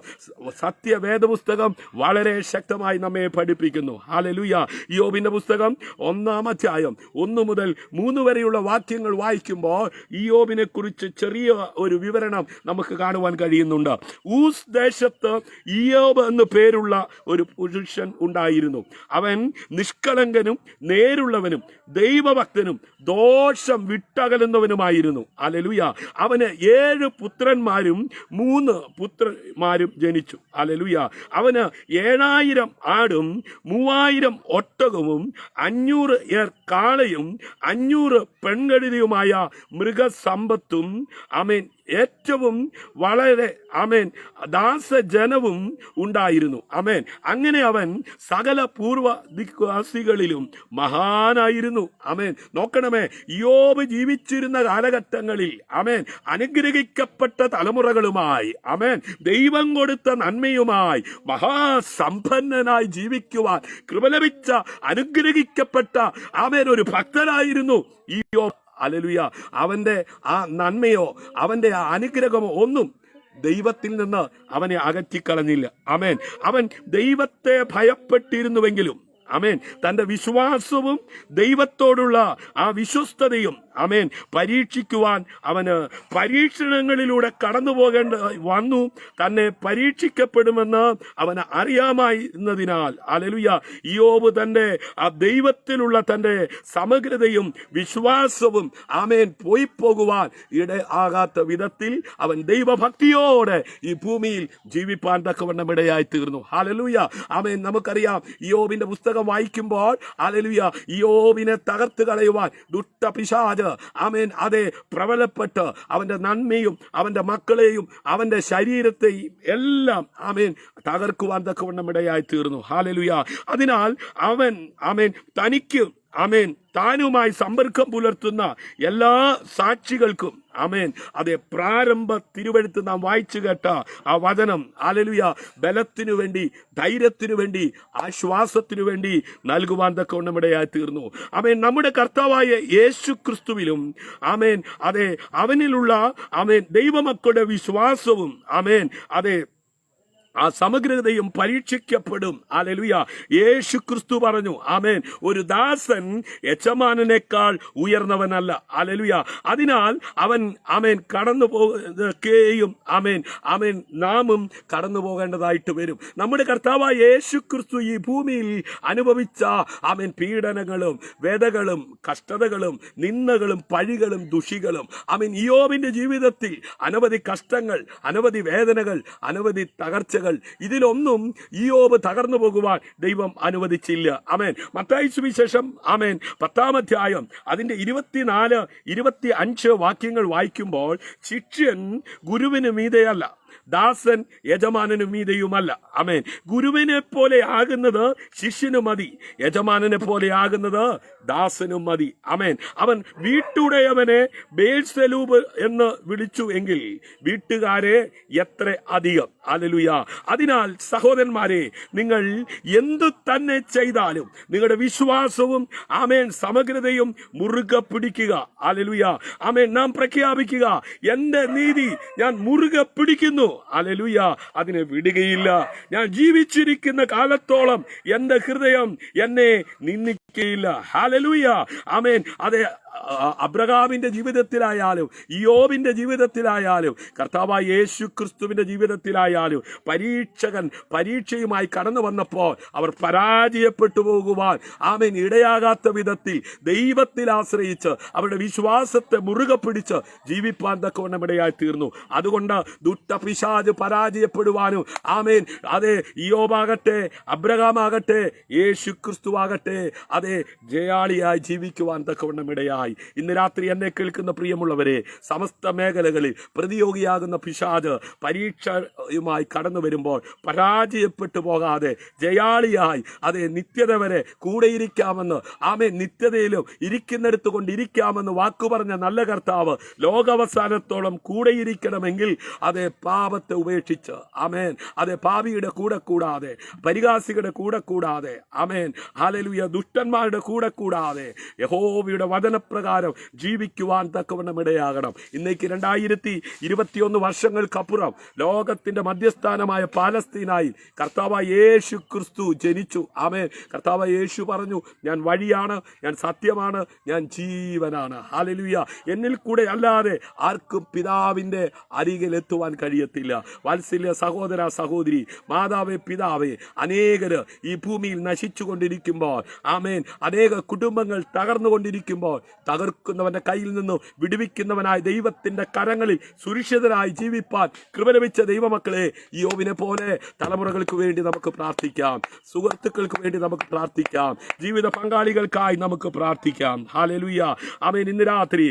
സത്യവേദപുസ്തകം വളരെ ശക്തമായി നമ്മെ പഠിപ്പിക്കുന്നു. ഹല്ലേലൂയ. ഇയ്യോബിന്റെ പുസ്തകം 1-ാം അധ്യായം 1 മുതൽ 3 വരെയുള്ള വാക്യങ്ങൾ വായിക്കുമ്പോൾ ഇയ്യോബിനെ കുറിച്ച് ചെറിയ ഒരു വിവരണം നമുക്ക് കാണുവാൻ കഴിയുന്നുണ്ട്. ഊസ് ദേശത്ത് ഇയ്യോബ് എന്ന് പേരുള്ള ഒരു പുരുഷൻ ഉണ്ടായിരുന്നു. അവൻ നിഷ്കളങ്കനും നേരുള്ളവനും ദൈവഭക്തനും ദോഷം വിട്ടകലുന്നവനുമായിരുന്നു. ഹല്ലേലൂയ. അവന് 7 പുത്രന്മാരും 3 പുത്രന്മാരും ജനിച്ചു. ഹല്ലേലൂയ. അവന് 7000 ആടും 3000 ഒട്ടകവും 500 ഏർ കാളയും 500 പെൺകഴുതയുമായ മൃഗസമ്പത്തും ആമേൻ ഏറ്റവും വളരെ ആമേൻ ദാസജനവും ഉണ്ടായിരുന്നു. ആമേൻ. അങ്ങനെ അവൻ സകല പൂർവ്വദിക്വാസികളിലും മഹാനായിരുന്നു. ആമേൻ. നോക്കണമേ, ഇയ്യോബ് ജീവിച്ചിരുന്ന കാലഘട്ടങ്ങളിൽ ആമേൻ അനുഗ്രഹിക്കപ്പെട്ട തലമുറകളുമായി ആമേൻ ദൈവം കൊടുത്ത നന്മയുമായി മഹാസമ്പന്നനായി ജീവിക്കുവാൻ കൃപ ലഭിച്ച അനുഗ്രഹിക്കപ്പെട്ട ആമേൻ ഒരു ഭക്തനായിരുന്നു ഇയ്യോബ്. ഹല്ലേലൂയ. അവന്റെ ആ നന്മയോ അവന്റെ ആ അനുഗ്രഹമോ ഒന്നും ദൈവത്തിൽ നിന്ന് അവനെ അകറ്റിക്കളഞ്ഞില്ല. ആമേൻ. അവൻ ദൈവത്തെ ഭയപ്പെട്ടിരുന്നുവെങ്കിലും ആമേൻ തന്റെ വിശ്വാസവും ദൈവത്തോടുള്ള ആ വിശ്വസ്തതയും ആമേൻ പരീക്ഷിക്കുവാൻ അവന് പരീക്ഷണങ്ങളിലൂടെ കടന്നു പോകേണ്ട വന്നു. തന്നെ പരീക്ഷിക്കപ്പെടുമെന്ന് അവന് അറിയാമായിരുന്നതിനാൽ ഹല്ലേലൂയ ഇയ്യോബ് തന്റെ ആ ദൈവത്തിലുള്ള തന്റെ സമഗ്രതയും വിശ്വാസവും ആമേൻ പോയി പോകുവാൻ ഇടയാകാത്ത വിധത്തിൽ അവൻ ദൈവഭക്തിയോടെ ഈ ഭൂമിയിൽ ജീവിപ്പാൻ തക്കവണ്ണം ഇടയായി തീർന്നു. ഹല്ലേലൂയ. ആമേൻ. നമുക്കറിയാം ഇയ്യോബിന്റെ പുസ്തകം വായിക്കുമ്പോൾ ഹല്ലേലൂയ ഇയ്യോബിനെ തകർത്ത് കളയുവാൻ ദുഷ്ടപിശാച് ആമേൻ അതേ പ്രബലപ്പെട്ട് അവന്റെ നന്മയും അവന്റെ മക്കളെയും അവന്റെ ശരീരത്തെയും എല്ലാം ആമേൻ തകർക്കുവാൻ തക്കവണ്ണം ഇടയായി തീർന്നു. ഹല്ലേലൂയ. അതിനാൽ അവൻ ആമേൻ തനിക്ക് ആമേൻ താനുമായി സമ്പർക്കം പുലർത്തുന്ന എല്ലാ സാക്ഷികൾക്കും ആമേൻ അതേ പ്രാരംഭ തിരുവെഴുത്ത് നാം വായിച്ചു കേട്ട ആ വചനം ഹല്ലേലൂയ ബലത്തിനു വേണ്ടി ധൈര്യത്തിനു വേണ്ടി ആശ്വാസത്തിനു വേണ്ടി നൽകുവാൻ തക്കവണ്ണം ഇടയായി തീർന്നു. ആമേൻ. നമ്മുടെ കർത്താവായ യേശു ക്രിസ്തുവിലും ആമേൻ അതേ അവനിലുള്ള ആമേൻ ദൈവമക്കളുടെ വിശ്വാസവും ആമേൻ അതേ ആ സമഗ്രതയും പരീക്ഷിക്കപ്പെടും. ഹല്ലേലൂയ. യേശു ക്രിസ്തു പറഞ്ഞു ആമേൻ ഒരു ദാസൻ യജമാനനേക്കാൾ ഉയർന്നവനല്ല. ഹല്ലേലൂയ. അതിനാൽ അവൻ ആമേൻ കടന്നു പോകുകയും ആമേൻ ആമേൻ നാമും കടന്നു പോകേണ്ടതായിട്ട് വരും. നമ്മുടെ കർത്താവായ യേശു ക്രിസ്തു ഈ ഭൂമിയിൽ അനുഭവിച്ച ആമേൻ പീഡനങ്ങളും വേദകളും കഷ്ടതകളും നിന്ദകളും പഴികളും ദുഷികളും ആമേൻ ഇയ്യോബിന്റെ ജീവിതത്തിൽ അനവധി കഷ്ടങ്ങൾ അനവധി വേദനകൾ അനവധി തകർച്ചകൾ ഇതിലൊന്നും ഇയ്യോബ് തകർന്നു പോകുവാൻ ദൈവം അനുവദിച്ചില്ല. ആമേൻ. മത്തായി സുവിശേഷം ആമേൻ 10-ാം അധ്യായം അതിന്റെ 24, 25 വാക്യങ്ങൾ വായിക്കുമ്പോൾ ശിഷ്യൻ ഗുരുവിന് മീതെയല്ല ദാസൻ യജമാനനു മീതെയുമല്ല. ആമേൻ. ഗുരുവിനെ പോലെ ആകുന്നത് ശിഷ്യനു മതി, യജമാനനെ പോലെ ആകുന്നത് ദാസനും മതി. ആമേൻ. അവൻ വീട്ടുടയവനെ ബേൽസെബൂബ് എന്ന് വിളിച്ചു എങ്കിൽ വീട്ടുകാരെ എത്ര അധികം. ഹല്ലേലൂയ. അതിനാൽ സഹോദരന്മാരെ, നിങ്ങൾ എന്തു തന്നെ ചെയ്താലും നിങ്ങളുടെ വിശ്വാസവും ആമേൻ സമഗ്രതയും മുറുകെ പിടിക്കുക. ഹല്ലേലൂയ. ആമേൻ. നാം പ്രഖ്യാപിക്കുക, എന്റെ നീതി ഞാൻ മുറുകെ പിടിക്കുന്നു. ഹല്ലേലൂയ. അതിനെ വിടുകയില്ല. ഞാൻ ജീവിച്ചിരിക്കുന്ന കാലത്തോളം എന്റെ ഹൃദയം എന്നെ നിന്ദിക്കുകയില്ല. ഹല്ലേലൂയ. ആമേൻ. അതെ, അബ്രഹാമിന്റെ ജീവിതത്തിലായാലും ഇയ്യോബിന്റെ ജീവിതത്തിലായാലും കർത്താവായ യേശു ക്രിസ്തുവിന്റെ ജീവിതത്തിലായാലും പരീക്ഷയുമായി കടന്നു വന്നപ്പോൾ അവർ പരാജയപ്പെട്ടു പോകുവാൻ ആമേൻ ഇടയാകാത്ത വിധത്തിൽ ദൈവത്തിൽ ആശ്രയിച്ച് അവരുടെ വിശ്വാസത്തെ മുറുകെ പിടിച്ച് ജീവിപ്പാൻ തക്കവണ്ണം ഇടയായി തീർന്നു. അതുകൊണ്ട് ദുഷ്ടപിശാച് പരാജയപ്പെടുവാനും ആമേൻ അതെ ഇയ്യോബാകട്ടെ അബ്രഹാമാകട്ടെ യേശു ക്രിസ്തുവാകട്ടെ അതെ ജയാളിയായി ജീവിക്കുവാൻ തക്കവണ്ണം ഇടയായി നൽകുവാനായി ഇന്ന് രാത്രി എന്നെ കേൾക്കുന്ന പ്രിയമുള്ളവരെ, സമസ്ത മേഖലകളിൽ പ്രതിയോഗിയാകുന്ന പിശാച് പരീക്ഷയുമായി കടന്നു വരുമ്പോൾ പരാജയപ്പെട്ടു പോകാതെ ജയാളിയായി അതേ നിത്യത വരെ കൂടെയിരിക്കാമെന്ന്, നിത്യതയിലും ഇരിക്കുന്നിടത്ത് കൊണ്ടിരിക്കാമെന്ന് വാക്കുപറഞ്ഞ നല്ല കർത്താവ് ലോകാവസാനത്തോളം കൂടെയിരിക്കണമെങ്കിൽ അതേ പാപത്തെ ഉപേക്ഷിച്ച് അതേ പാപിയുടെ കൂടെ കൂടാതെ, പരിഹാസികളുടെ കൂടെ കൂടാതെ, ഹല്ലേലൂയ, ദുഷ്ടന്മാരുടെ കൂടെ കൂടാതെ യഹോവയുടെ വചനപ്രകാരം ജീവിക്കുവാൻ തക്കവണ്ണം ഇടയാകണം. ഇന്നേക്ക് 2021 വർഷങ്ങൾക്കപ്പുറം ലോകത്തിന്റെ മധ്യസ്ഥാനമായ പാലസ്തീനായി കർത്താവായ യേശു ക്രിസ്തു ജനിച്ചു. കർത്താവായ യേശു പറഞ്ഞു, ഞാൻ വഴിയാണ്, ഞാൻ സത്യമാണ്, ഞാൻ ജീവനാണ്. ഹല്ലേലൂയ. എന്നിൽ കൂടെ അല്ലാതെ ആർക്കും പിതാവിന്റെ അരികിൽ എത്തുവാൻ കഴിയത്തില്ല. വാത്സല്യ സഹോദര സഹോദരി, മാതാവേ പിതാവേ, അനേകര് ഈ ഭൂമിയിൽ നശിച്ചു കൊണ്ടിരിക്കുമ്പോൾ, അനേക കുടുംബങ്ങൾ തകർന്നുകൊണ്ടിരിക്കുമ്പോൾ, തകർക്കുന്നവന്റെ കയ്യിൽ നിന്നും വിടുവിക്കുന്നവനായ ദൈവത്തിന്റെ കരങ്ങളിൽ സുരക്ഷിതരായി ജീവിപ്പാൻ കൃപ ലഭിച്ച ദൈവമക്കളെ, യോബിനെ പോലെ തലമുറകൾക്ക് വേണ്ടി നമുക്ക് പ്രാർത്ഥിക്കാം, സുഹൃത്തുക്കൾക്ക് വേണ്ടി നമുക്ക് പ്രാർത്ഥിക്കാം, ജീവിത പങ്കാളികൾക്കായി നമുക്ക് പ്രാർത്ഥിക്കാം. ഹല്ലേലൂയ. ഇന്ന് രാത്രി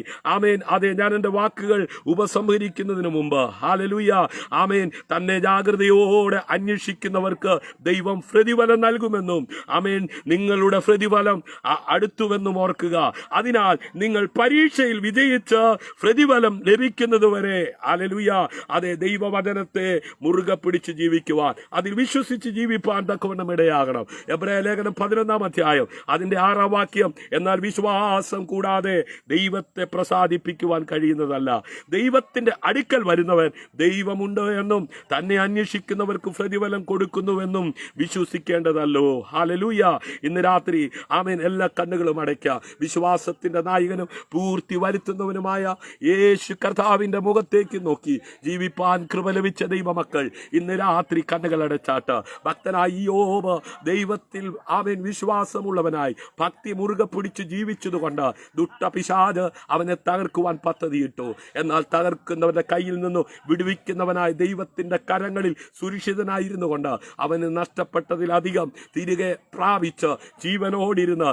അതെ, ഞാൻ എൻ്റെ വാക്കുകൾ ഉപസംഹരിക്കുന്നതിന് മുമ്പ് ഹല്ലേലൂയ, തന്നെ ജാഗ്രതയോടെ അന്വേഷിക്കുന്നവർക്ക് ദൈവം പ്രതിഫലം നൽകുമെന്നും നിങ്ങളുടെ പ്രതിഫലം അടുത്തുവെന്നും ഓർക്കുക. അതിനാൽ നിങ്ങൾ പരീക്ഷയിൽ വിജയിച്ച് പ്രതിഫലം ലഭിക്കുന്നതുവരെ ഹല്ലേലൂയ, അതേ ദൈവവചനത്തെ മുറുകെ പിടിച്ച് ജീവിക്കുവാൻ, അതിൽ വിശ്വസിച്ച് ജീവിപ്പാൻ തക്കവണ്ണം ഇടയാകണം. എബ്രായ ലേഖനം 11-ാം അധ്യായം അതിന്റെ 6-ാം വാക്യം, എന്നാൽ വിശ്വാസം കൂടാതെ ദൈവത്തെ പ്രസാദിപ്പിക്കുവാൻ കഴിയുന്നതല്ല. ദൈവത്തിന്റെ അടുക്കൽ വരുന്നവൻ ദൈവമുണ്ട് എന്നും തന്നെ അന്വേഷിക്കുന്നവർക്ക് പ്രതിഫലം കൊടുക്കുന്നുവെന്നും വിശ്വസിക്കേണ്ടതല്ലോ. ഹല്ലേലൂയ. ഇന്ന് രാത്രി എല്ലാ കണ്ണുകളും അടയ്ക്കാം. വിശ്വാസത്തിന്റെ നായകനും പൂർത്തി വരുത്തുന്നവനുമായ യേശു കർത്താവിന്റെ മുഖത്തേക്ക് നോക്കി ജീവിപ്പാൻ കൃപ ലഭിച്ച ദൈവമക്കൾ ഇന്ന് രാത്രി കണ്ണുകൾ അടച്ചാട്ട്. ഭക്തനായ യോബ് ദൈവത്തിൽ വിശ്വാസമുള്ളവനായി ഭക്തി മുറുകെ പിടിച്ച് ജീവിച്ചതുകൊണ്ട് ദുഷ്ടപിശാച് അവനെ തകർക്കുവാൻ പദ്ധതിയിട്ടു. എന്നാൽ തകർക്കുന്നവന്റെ കയ്യിൽ നിന്നും വിടുവിക്കുന്നവനായ ദൈവത്തിന്റെ കരങ്ങളിൽ സുരക്ഷിതനായിരുന്നു കൊണ്ട് അവന് നഷ്ടപ്പെട്ടതിലധികം തിരികെ പ്രാപിച്ച് ജീവനോടിരുന്ന്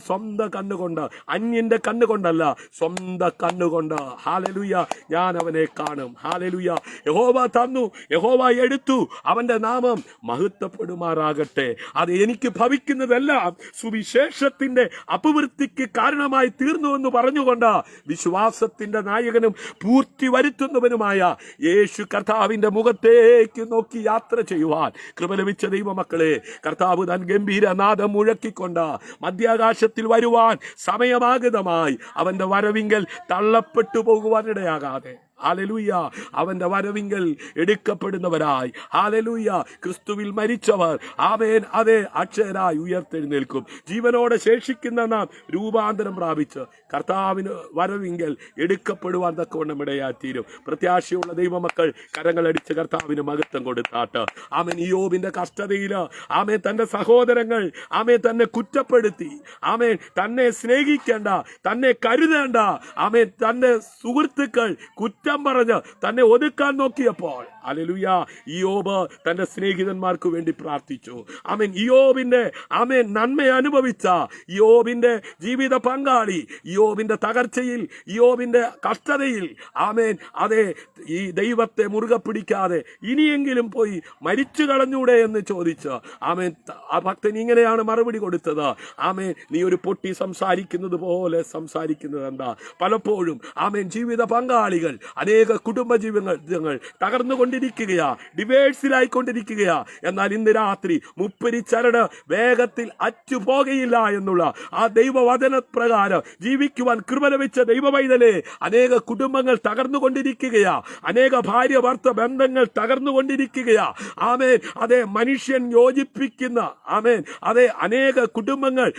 സ്വന്തം കണ്ണുകൊണ്ട്, അന്യന്റെ കണ്ണുകൊണ്ടല്ല, സ്വന്തം കണ്ണുകൊണ്ട് ഹല്ലേലൂയ, ഞാൻ അവനെ കാണും. ഹല്ലേലൂയ. യഹോവ തന്നു, യഹോവ എടുത്തു, അവന്റെ നാമം മഹത്വപ്പെടുമാറാകട്ടെ. അത് എനിക്ക് ഭവിക്കുന്നതെല്ലാം സുവിശേഷത്തിന്റെ അപവൃത്തിക്ക് കാരണമായി തീർന്നു എന്ന് പറഞ്ഞുകൊണ്ട് വിശ്വാസത്തിന്റെ നായകനും പൂർത്തി വരുത്തുന്നവനുമായ യേശു കർത്താവിന്റെ മുഖത്തേക്ക് നോക്കി യാത്ര ചെയ്യുവാൻ കൃപ ലഭിച്ച ദൈവമക്കളെ, കർത്താവ് താൻ ഗംഭീരനാദം മുഴക്കിക്കൊണ്ട് മധ്യാകാശത്തിൽ വരുവാൻ സമയമാഗതമായി അവന്റെ വരവിങ്കൽ തള്ളപ്പെട്ടു പോകുവാനിടയാകാതെ ഹല്ലേലൂയ, അവന്റെ വരവിങ്കൽ എടുക്കപ്പെടുന്നവരായി ഹല്ലേലൂയ, ക്രിസ്തുവിൽ മരിച്ചവർ അതേ അക്ഷയരായി ഉയർത്തെഴുന്നേൽക്കും. ജീവനോടെ ശേഷിക്കുന്ന നാം രൂപാന്തരം പ്രാപിച്ച് കർത്താവിന് വരവിങ്കൽ എടുക്കപ്പെടുവാൻ തക്കവണ്ണം ഇടയായിത്തീരും. പ്രത്യാശയുള്ള ദൈവമക്കൾ കരങ്ങളടിച്ച് കർത്താവിന് മഹത്വം കൊടുത്താട്ട്. യോബിന്റെ കഷ്ടതയില് തന്റെ സഹോദരങ്ങൾ തന്നെ കുറ്റപ്പെടുത്തി, തന്നെ സ്നേഹിക്കേണ്ട, തന്നെ കരുതേണ്ട, തന്റെ സുഹൃത്തുക്കൾ കുറ്റം പറഞ്ഞ് തന്നെ ഒതുക്കാൻ നോക്കിയപ്പോൾ ഹല്ലേലൂയ, യോബ് തന്റെ സ്നേഹിതന്മാർക്ക് വേണ്ടി പ്രാർത്ഥിച്ചു. യോബിന്റെ നന്മ അനുഭവിച്ച യോബിന്റെ ജീവിത പങ്കാളി യോബിന്റെ തകർച്ചയിൽ, യോബിന്റെ കഷ്ടതയിൽ അതെ ഈ ദൈവത്തെ മുറുകെ പിടിക്കാതെ ഇനിയെങ്കിലും പോയി മരിച്ചു കളഞ്ഞൂടെ എന്ന് ചോദിച്ച് ആ ഭക്തൻ ഇങ്ങനെയാണ് മറുപടി കൊടുത്തത്. നീ ഒരു പൊട്ടി സംസാരിക്കുന്നത് പോലെ സംസാരിക്കുന്നത് എന്താ? പലപ്പോഴും ജീവിത പങ്കാളികൾ, അനേക കുടുംബ ജീവിതങ്ങൾ തകർന്നുകൊണ്ടിരിക്കുകയാ, ഡിവേഴ്സിലായിക്കൊണ്ടിരിക്കുകയാ. എന്നാൽ ഇന്ന് രാത്രി മുപ്പരി ചരട് വേഗത്തിൽ അറ്റുപോകയില്ല എന്നുള്ള ആ ദൈവവചന പ്രകാരം ജീവിക്കുവാൻ കൃപ ലഭിച്ച ദൈവവൈതലേ, അനേക കുടുംബങ്ങൾ തകർന്നുകൊണ്ടിരിക്കുകയാ, അനേക ഭാര്യ ഭർത്ത ബന്ധങ്ങൾ തകർന്നുകൊണ്ടിരിക്കുകയാ. അതേ മനുഷ്യൻ യോജിപ്പിക്കുന്ന അതേ അനേക കുടുംബങ്ങൾ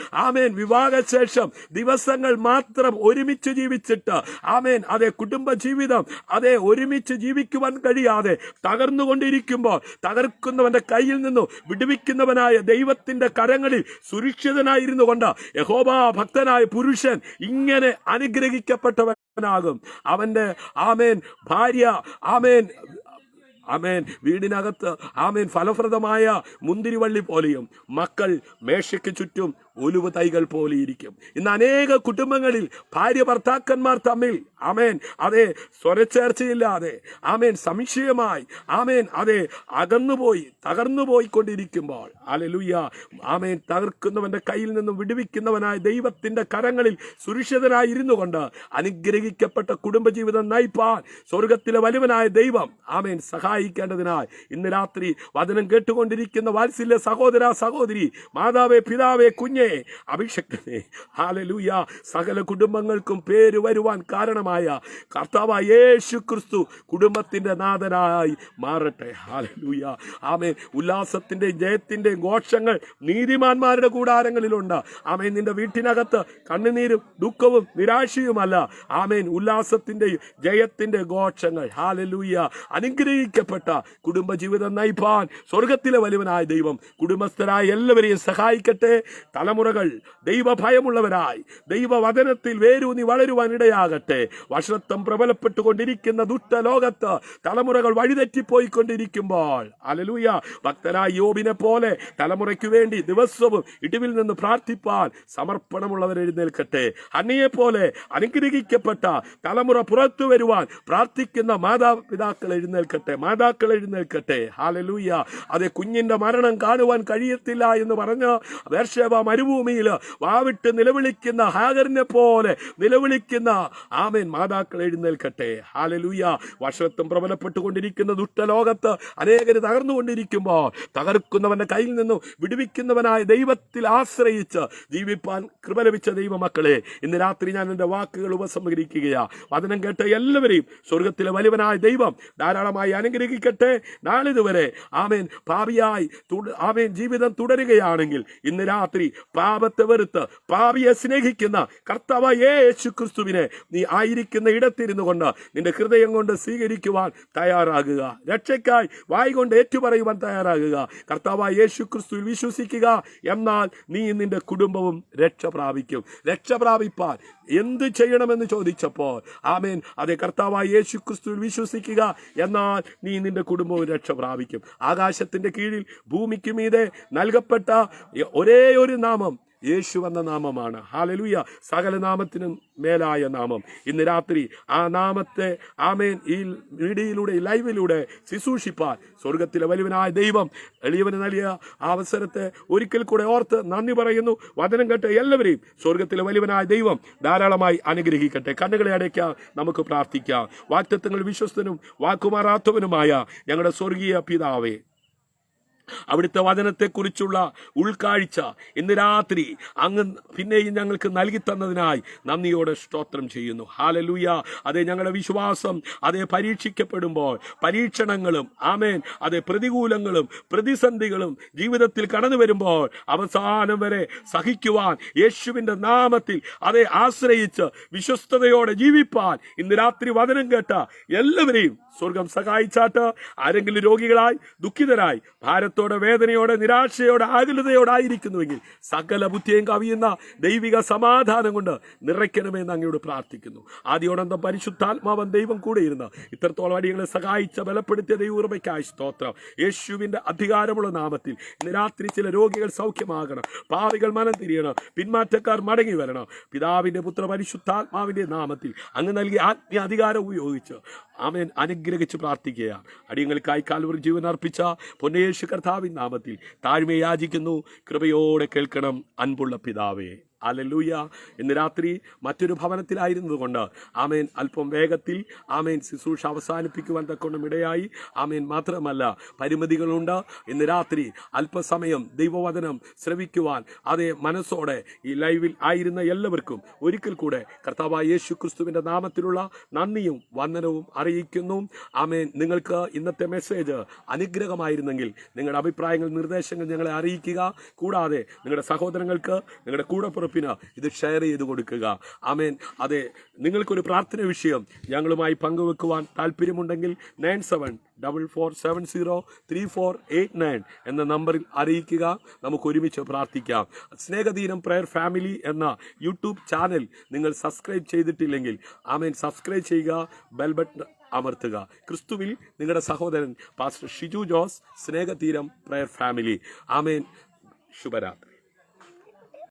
വിവാഹശേഷം ദിവസങ്ങൾ മാത്രം ഒരുമിച്ച് ജീവിച്ചിട്ട് അതേ കുടുംബ ജീവിതം അതേ ഒരുമിച്ച് ജീവിക്കുവാൻ കഴിയാതെ തകർന്നുകൊണ്ടിരിക്കുമ്പോൾ തകർക്കുന്നവന്റെ കയ്യിൽ നിന്നും വിടുവിക്കുന്നവനായ ദൈവത്തിന്റെ കരങ്ങളിൽ സുരക്ഷിതനായിരുന്നു കൊണ്ട് യഹോവ ഭക്തനായ പുരുഷൻ ഇങ്ങനെ അനുഗ്രഹിക്കപ്പെട്ടവനാകും. അവന്റെ ഭാര്യ വീടിനകത്ത് ഫലപ്രദമായ മുന്തിരിവള്ളി പോലെയും, മക്കൾ മേശയ്ക്ക് ചുറ്റും ഒലിവ് തൈകൾ പോലെ ഇരിക്കും. ഇന്ന് അനേക കുടുംബങ്ങളിൽ ഭാര്യ ഭർത്താക്കന്മാർ തമ്മിൽ ആമേൻ അതെ സ്വരച്ചേർച്ചയില്ലാതെ ആമേൻ സംശയമായി ആമേൻ അതെ അകന്നുപോയി തകർന്നു പോയിക്കൊണ്ടിരിക്കുമ്പോൾ ഹല്ലേലൂയ ആമേൻ തകർക്കുന്നവന്റെ കയ്യിൽ നിന്നും വിടുവിക്കുന്നവനായ ദൈവത്തിന്റെ കരങ്ങളിൽ സുരക്ഷിതനായി ഇരുന്നു കൊണ്ട് അനുഗ്രഹിക്കപ്പെട്ട കുടുംബജീവിതം നയിപ്പാൻ സ്വർഗത്തിലെ വലുവനായ ദൈവം ആമേൻ സഹായിക്കേണ്ടതിനായി ഇന്ന് രാത്രി വചനം കേട്ടുകൊണ്ടിരിക്കുന്ന വാത്സല്യ സഹോദര സഹോദരി, മാതാവേ പിതാവേ കുഞ്ഞേ അഭിഷക്തനെ ഹല്ലേലൂയ സകല കുടുംബങ്ങൾക്കും പേര് വരുവാൻ കാരണമായ കർത്താവായ യേശു ക്രിസ്തു കുടുംബത്തിന്റെ നാഥനായി മാറട്ടെ. ഹല്ലേലൂയ ആമേൻ. ഉല്ലാസത്തിന്റെയും ജയത്തിന്റെയും ഘോഷങ്ങൾ നീതിമാന്മാരുടെ കൂടാരങ്ങളിലുണ്ട്. ആമേൻ. നിന്റെ വീട്ടിനകത്ത് കണ്ണുനീരും ദുഃഖവും നിരാശയുമല്ല. ആമേൻ. ഉല്ലാസത്തിന്റെയും ജയത്തിന്റെ ഘോഷങ്ങൾ. ഹല്ലേലൂയ. അനുഗ്രഹിക്കപ്പെട്ട കുടുംബജീവിതം നയിപ്പാൻ സ്വർഗത്തിലെ വലുവനായ ദൈവം കുടുംബസ്ഥരായ എല്ലാവരെയും സഹായിക്കട്ടെ. തലമുറകൾ ദൈവഭയമുള്ളവരായി ദൈവവചനത്തിൽ വേരൂന്നി വളരുവാൻ ഇടയാകട്ടെ. വഷളത്വം പ്രബലപ്പെട്ടുകൊണ്ടിരിക്കുന്ന ദുഷ്ടലോകത്ത് തലമുറകൾ വഴിതെറ്റിപ്പോയിക്കൊണ്ടിരിക്കുമ്പോൾ ഹല്ലേലൂയ ഭക്തനായ യോബിനെ പോലെ തലമുറയ്ക്ക് വേണ്ടി ദിവസവും ഇടിവിൽ നിന്ന് പ്രാർത്ഥിപ്പാൻ സമർപ്പണമുള്ളവർ എഴുന്നേൽക്കട്ടെ. അന്നിയെ പോലെ അനുഗ്രഹിക്കപ്പെട്ട തലമുറ പുറത്തു വരുവാൻ പ്രാർത്ഥിക്കുന്ന മാതാപിതാക്കൾ എഴുന്നേൽക്കട്ടെ, മാതാക്കൾ എഴുന്നേൽക്കട്ടെ. ഹല്ലേലൂയ. അതെ, കുഞ്ഞിന്റെ മരണം കാണുവാൻ കഴിയത്തില്ല എന്ന് പറഞ്ഞ് ബേർശേബ മരുഭൂമിയിൽ വാവിട്ട് നിലവിളിക്കുന്ന ഹാഗറിനെ പോലെ നിലവിളിക്കുന്ന ആമേൻ മാതാക്കൾ എഴുന്നേൽക്കട്ടെ. ഹല്ലേലൂയ. വഷളത്വം പ്രബലപ്പെട്ടുകൊണ്ടിരിക്കുന്ന ദുഷ്ടലോകത്ത് അനേകര് തകർന്നുകൊണ്ടിരിക്കുമ്പോൾ തകർക്കുന്നവന്റെ കയ്യിൽ നിന്നും വിടുവിക്കുന്നവനായ ദൈവത്തിൽ ആശ്രയിച്ച് ജീവിപ്പാൻ കൃപ ലഭിച്ച ദൈവമക്കളെ, ഇന്ന് രാത്രി ഞാൻ എന്റെ വാക്കുകൾ ഉപസംഹരിക്കുകയാ. വചനം കേട്ട എല്ലാവരെയും സ്വർഗത്തിലെ വലിയവനായ ദൈവം ധാരാളമായി അനുഗ്രഹിക്കട്ടെ. നാളിതുവരെ ആമേൻ പാപിയായി ആമേൻ ജീവിതം തുടരുകയാണെങ്കിൽ ഇന്ന് രാത്രി പാപത്തെ വെറുത്ത് പാപിയെ സ്നേഹിക്കുന്ന കർത്താവായ യേശു ക്രിസ്തുവിനെ നീ ആയിരിക്കുന്ന ഇടത്തിരുന്നു കൊണ്ട് നിന്റെ ഹൃദയം കൊണ്ട് സ്വീകരിക്കുവാൻ തയ്യാറാകുക. രക്ഷയ്ക്കായി വായി കൊണ്ട് ഏറ്റുപറയുവാൻ തയ്യാറാകുക. കർത്താവായ യേശു ക്രിസ്തുവിൽ വിശ്വസിക്കുക. എന്നാൽ നീ നിന്റെ കുടുംബവും രക്ഷ പ്രാപിക്കും. രക്ഷ പ്രാപിപ്പാൻ എന്ത് ചെയ്യണമെന്ന് ചോദിച്ചപ്പോൾ ആമേൻ അതെ കർത്താവായ യേശു ക്രിസ്തുവിൽ വിശ്വസിക്കുക. എന്നാൽ നീ നിന്റെ കുടുംബവും രക്ഷ പ്രാപിക്കും. ആകാശത്തിന്റെ കീഴിൽ ഭൂമിക്ക് മീതെ നൽകപ്പെട്ട ഒരേ ഒരു നാമം യേശു എന്ന നാമമാണ്. ഹല്ലേലൂയ. സകല നാമത്തിനും മേലായ നാമം. ഇന്ന് രാത്രി ആ നാമത്തെ ആമേൻ ഈ മീഡിയയിലൂടെ ലൈവിലൂടെ ശുശ്രൂഷിപ്പാൻ സ്വർഗത്തിലെ വലുവനായ ദൈവം എളിയവന് നൽകിയ അവസരത്തെ ഒരിക്കൽ കൂടെ ഓർത്ത് നന്ദി പറയുന്നു. വചനം കേട്ട എല്ലാവരെയും സ്വർഗത്തിലെ വലുവനായ ദൈവം ധാരാളമായി അനുഗ്രഹിക്കട്ടെ. കണ്ണുകളെ അടയ്ക്കാം, നമുക്ക് പ്രാർത്ഥിക്കാം. വാഗ്ദത്തങ്ങൾ വിശ്വസ്തനും വാക്കുമാറാത്തവനുമായ ഞങ്ങളുടെ സ്വർഗീയ പിതാവേ, അവിടുത്തെ വചനത്തെക്കുറിച്ചുള്ള ഉൾക്കാഴ്ച ഇന്ന് രാത്രി അങ്ങ് പിന്നെയും ഞങ്ങൾക്ക് നൽകി തന്നതിനായി നന്ദിയോടെ സ്തോത്രം ചെയ്യുന്നു. ഹല്ലേലൂയ. അതേ ഞങ്ങളുടെ വിശ്വാസം അതേ പരീക്ഷിക്കപ്പെടുമ്പോൾ പരീക്ഷണങ്ങളും ആമേൻ അതേ പ്രതികൂലങ്ങളും പ്രതിസന്ധികളും ജീവിതത്തിൽ കടന്നു വരുമ്പോൾ അവസാനം വരെ സഹിക്കുവാൻ യേശുവിന്റെ നാമത്തിൽ അതേ ആശ്രയിച്ച് വിശ്വസ്തയോടെ ജീവിപ്പാൻ ഇന്ന് രാത്രി വചനം കേട്ട എല്ലാവരെയും സ്വർഗം സഹായിച്ചാട്ട്. ആരെങ്കിലും രോഗികളായി ദുഃഖിതരായി ഭാരത്തോടെ വേദനയോടെ നിരാശയോടെ ആകുലതയോടെ ആയിരിക്കുന്നുവെങ്കിൽ സകല ബുദ്ധിയും കവിയുന്ന ദൈവിക സമാധാനം കൊണ്ട് നിറയ്ക്കണമെന്ന് അങ്ങയോട് പ്രാർത്ഥിക്കുന്നു. ആദ്യോടന്തം പരിശുദ്ധാത്മാവൻ ദൈവം കൂടെ ഇരുന്ന് ഇത്രത്തോളം അടിയങ്ങളെ സഹായിച്ച ബലപ്പെടുത്തിയ ദൈവകൃപയ്ക്കായി സ്തോത്രം. യേശുവിന്റെ അധികാരമുള്ള നാമത്തിൽ ഇന്ന് രാത്രി ചില രോഗികൾ സൗഖ്യമാകണം, പാപികൾ മനം തിരിയണം, പിന്മാറ്റക്കാർ മടങ്ങി വരണം. പിതാവിന്റെ പുത്ര പരിശുദ്ധാത്മാവിന്റെ നാമത്തിൽ അങ്ങ് നൽകിയ ആത്മീയ അധികാരം ഉപയോഗിച്ച് ആമേൻ അനുഗ്രഹിച്ച് പ്രാർത്ഥിക്കുക. അടിയങ്ങൾക്കായി കാൽവറി ജീവൻ അർപ്പിച്ച പൊന്നേശു കർത്താവിൻ നാമത്തിൽ താഴ്മ യാചിക്കുന്നു. കൃപയോടെ കേൾക്കണം അൻപുള്ള പിതാവേ. ഹല്ലേലൂയ. ഇന്ന് രാത്രി മറ്റൊരു ഭവനത്തിലായിരുന്നതുകൊണ്ട് ആമേൻ അല്പം വേഗത്തിൽ ആമേൻ ശുശ്രൂഷ അവസാനിപ്പിക്കുവാൻ തക്കൊണ്ടും ഇടയായി. ആമേൻ മാത്രമല്ല പരിമിതികളുണ്ട്. ഇന്ന് രാത്രി അല്പസമയം ദൈവവചനം ശ്രവിക്കുവാൻ അതേ മനസ്സോടെ ഈ ലൈവിൽ ആയിരുന്ന എല്ലാവർക്കും ഒരിക്കൽ കൂടെ കർത്താവായ യേശു ക്രിസ്തുവിന്റെ നാമത്തിലുള്ള നന്ദിയും വന്ദനവും അറിയിക്കുന്നു. ആമേൻ. നിങ്ങൾക്ക് ഇന്നത്തെ മെസ്സേജ് അനുഗ്രഹമായിരുന്നെങ്കിൽ നിങ്ങളുടെ അഭിപ്രായങ്ങൾ നിർദ്ദേശങ്ങൾ ഞങ്ങളെ അറിയിക്കുക. കൂടാതെ നിങ്ങളുടെ സഹോദരങ്ങൾക്ക് നിങ്ങളുടെ കൂടെ ഇത് ഷെയർ ചെയ്ത് കൊടുക്കുക. ആമേൻ. അതെ, നിങ്ങൾക്കൊരു പ്രാർത്ഥന വിഷയം ഞങ്ങളുമായി പങ്കുവെക്കുവാൻ താല്പര്യമുണ്ടെങ്കിൽ 9744703489 എന്ന നമ്പറിൽ അറിയിക്കുക. നമുക്ക് ഒരുമിച്ച് പ്രാർത്ഥിക്കാം. സ്നേഹദീനം പ്രയർ ഫാമിലി എന്ന യൂട്യൂബ് ചാനൽ നിങ്ങൾ സബ്സ്ക്രൈബ് ചെയ്തിട്ടില്ലെങ്കിൽ ആമേൻ സബ്സ്ക്രൈബ് ചെയ്യുക, ബെൽ ബട്ടൺ അമർത്തുക. ക്രിസ്തുവിൽ നിങ്ങളുടെ സഹോദരൻ പാസ്റ്റർ ഷിജു ജോസ്, സ്നേഹതീരം പ്രയർ ഫാമിലി. ആമേൻ. ശുഭരാത്രി.